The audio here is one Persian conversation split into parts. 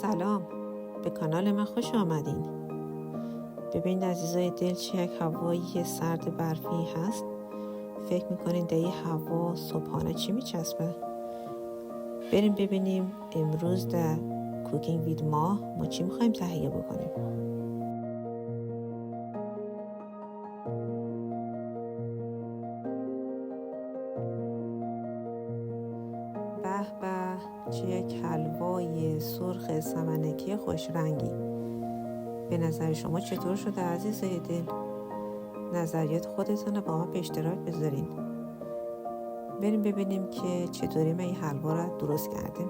سلام، به کانال من خوش آمدین. ببینید عزیزای دل، چه یک هوایی سرد برفی هست. فکر میکنین در این هوا صبحانه چی میچسبه؟ بریم ببینیم امروز در کوکینگ وید ما چی میخوایم تهیه بکنیم. به به، چه یک حلوای سرخ سمنکی خوش رنگی. به نظر شما چطور شده عزیزای دل؟ نظریات خودتون رو با ما به اشتراک بذارین. بریم ببینیم که چطوری ما این حلوا رو درست کردیم.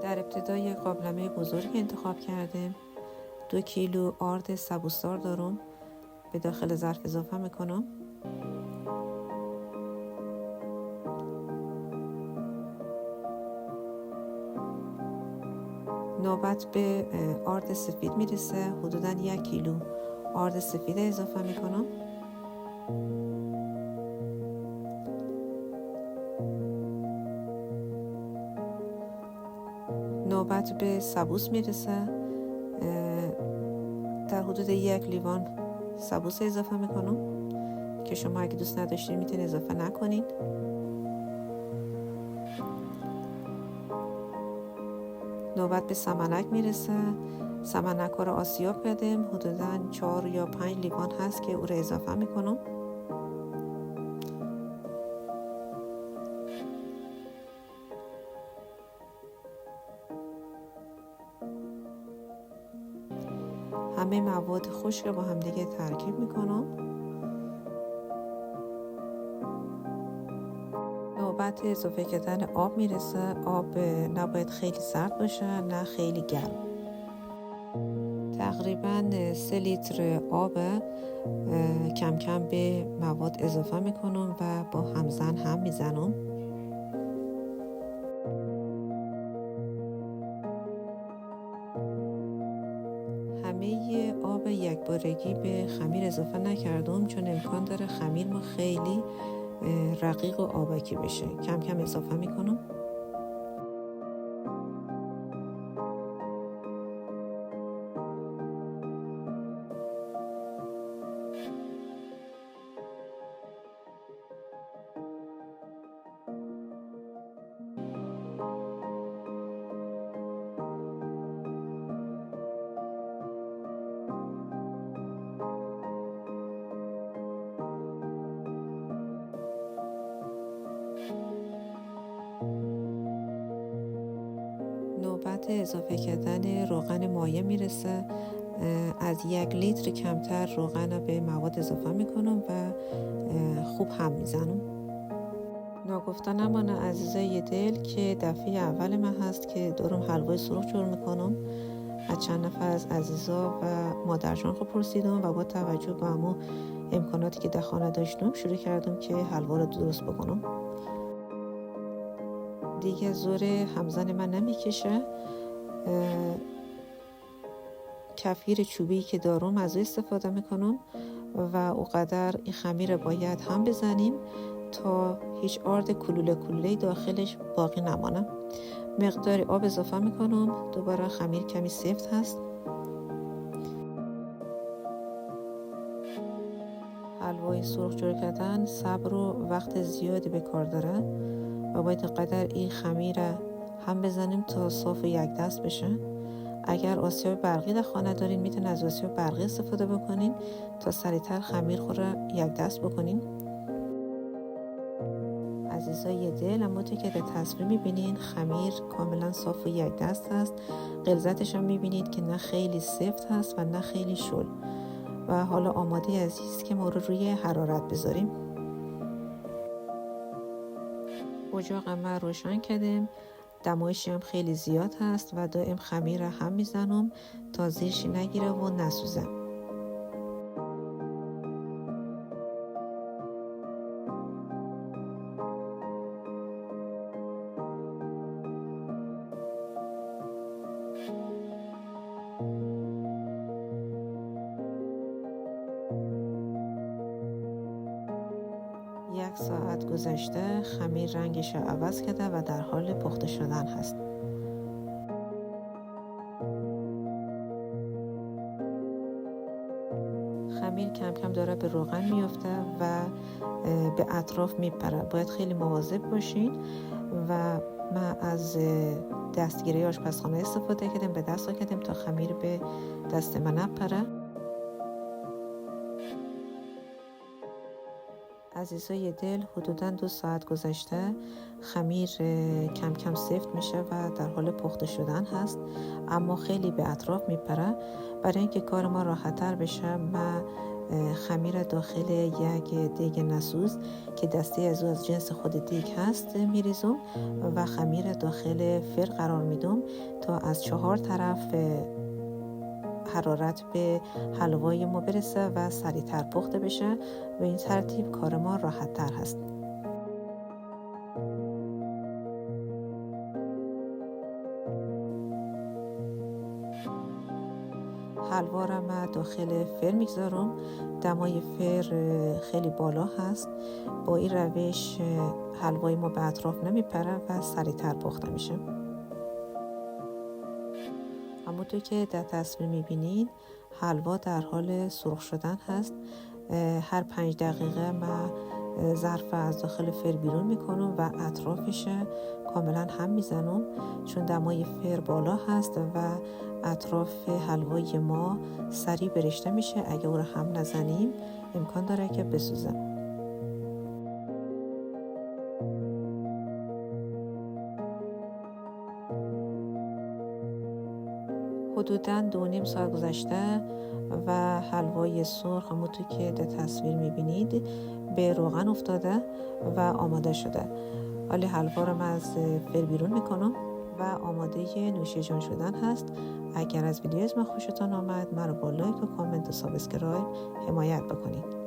در ابتدا یک قابلمه بزرگ انتخاب کردیم. 2 کیلو آرد سبوسدار دارم، به داخل ظرف اضافه میکنم. نوبت به آرد سفید میرسه. حدوداً 1 کیلو آرد سفید اضافه میکنم. نوبت به سبوس میرسه. در حدود 1 لیوان سبوس اضافه میکنم که شما اگه دوست نداشتین میتونید اضافه نکنین. نوبت به سمنک میرسه. سمنک رو آسیاب کردیم. حدوداً 4 یا 5 لیوان هست که او رو اضافه میکنم. همه مواد خشک رو با هم دیگه ترکیب میکنم. نوبت اضافه کردن آب میرسه. آب نباید خیلی سرد باشه نه خیلی گرم. تقریبا 3 لیتر آب کم کم به مواد اضافه میکنم و با همزن هم میزنم. همه آب یک بارگی به خمیر اضافه نکردم چون امکان داره خمیر ما خیلی رقیق و آبکی بشه. کم کم اضافه میکنم. نوبت اضافه کردن روغن مایع میرسه. از 1 لیتر کمتر روغن رو به مواد اضافه میکنم و خوب هم میزنم. ناگفته نمانه عزیزای دل که دفعه اول من هست که دارم حلوای سرخ جور میکنم. از چند نفر از عزیزا و مادرجان خود پرسیدم و با توجه به همون امکاناتی که در خانه داشتم شروع کردم که حلوا رو درست بکنم. دیگه زور همزن من نمیکشه. کفگیر چوبی که دارم از او استفاده میکنم و اوقدر این خمیر باید هم بزنیم تا هیچ آرد کلوله داخلش باقی نمانه. مقدار آب اضافه میکنم. دوباره خمیر کمی سفت هست. حلوای سرخ جور کردن صبر و وقت زیادی به کار داره و باید قدر این خمیر هم بزنیم تا صاف و یک دست بشه. اگر آسیاب برقی در خانه دارین میتونین از آسیاب برقی استفاده بکنین تا سریعتر خمیر خوره یک دست بکنین. عزیزای دل، اما که در تصویر میبینین خمیر کاملا صاف و یک دست هست. غلظتش هم میبینید که نه خیلی سفت هست و نه خیلی شل و حالا آماده عزیز که ما رو روی حرارت بذاریم. اجاق ما روشن کردیم. دمایش هم خیلی زیاد هست و دائم خمیر هم میزنم تا زیرش نگیره و نسوزه. یک ساعت گذشته خمیر رنگش رو عوض کرده و در حال پخته شدن هست. خمیر کم کم داره به روغن میفته و به اطراف میپره. باید خیلی مواظب باشین و ما از دستگیره آشپزخانه استفاده کردیم، به دست کردیم تا خمیر به دست من نپره. عزیزای دل، حدوداً 2 ساعت گذشته خمیر کم کم سفت میشه و در حال پخته شدن هست، اما خیلی به اطراف میپره. برای اینکه کار ما راحت‌تر بشه ما خمیر داخل یک دیگ نسوز که دسته از جنس خود دیگ هست میریزم و خمیر داخل فر قرار میدم تا از 4 طرف حرارت به حلوای ما برسه و سریعتر پخته بشه و این ترتیب کار ما راحت تر هست. حلوا را من داخل فر میگذارم. دمای فر خیلی بالا هست. با این روش حلوای ما به اطراف نمیپره و سریعتر پخته میشه. همونطور که در تصویر میبینید حلوا در حال سرخ شدن هست. هر 5 دقیقه من ظرف از داخل فر بیرون میکنم و اطرافش کاملا هم میزنم، چون دمای فر بالا هست و اطراف حلوای ما سریع برشته میشه. اگه او رو هم نزنیم امکان داره که بسوزه. حدوداً 2.5 ساعت گذشته و حلوای سرخ همونطور که در تصویر میبینید به روغن افتاده و آماده شده. حالا حلوا رو من از فر بیرون میکنم و آماده نوش جان شدن هست. اگر از ویدیو من خوشتان آمد مرا با لایک و کامنت و سابسکرایب حمایت بکنید.